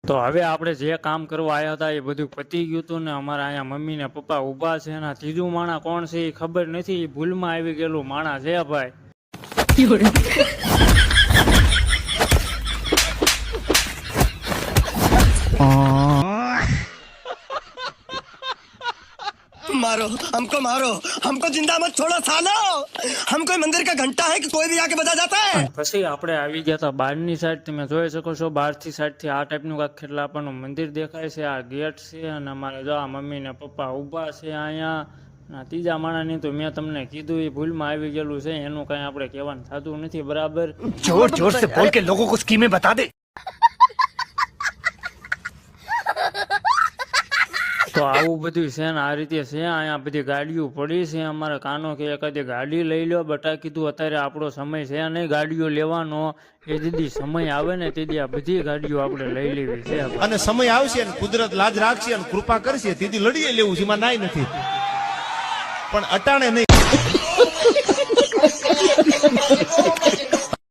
તો હવે આપણે જે કામ કરવા આવ્યા હતા એ બધું પતી ગયું હતું ને અમારા અહીંયા મમ્મી ને પપ્પા ઊભા છે એના ત્રીજું માણા કોણ છે એ ખબર નથી, ભૂલમાં આવી ગયેલું માણા છે ભાઈ. मारो हमको जिंदा मत छोड़ो सालो, हम कोई मंदिर का घंटा है कि कोई भी आके बजा जाता है. પછી આપણે આવી ગયા હતા બહારની સાઈડ. તમે જોઈ શકો છો બહારથી સાઈડથી આ ટાઈપનું કાંઈક ખેટલા આપણનું મંદિર દેખાય છે. આ ગેટ છે અને અમારે જો આ મમ્મી ને પપ્પા ઊભા છે અહીંયા. ત્રીજા માણાની તો મેં તમને કીધું એ ભૂલમાં આવી ગયેલું છે, એનું કઈ આપણે કહેવાનું થતું નથી બરાબર. जोर जोर से बोल के लोगों को स्कीमें बता दे. તો આવું બધું છે ને આ રીતે છે. અહીંયા બધી ગાડીઓ પડી છે. અમારે કાનો કે એકાદી ગાડી લઈ લો બટા. કીધું અત્યારે આપણો સમય છે નહીં ગાડીઓ લેવાનો, એ દીદી સમય આવે ને તેથી આ બધી ગાડીઓ આપણે લઈ લેવી છે. અને સમય આવશે ને કુદરત લાજ રાખશે અને કૃપા કરશે તેથી લડીએ લેવું છે, એમાં નાય નથી, પણ અટાણે નહીં.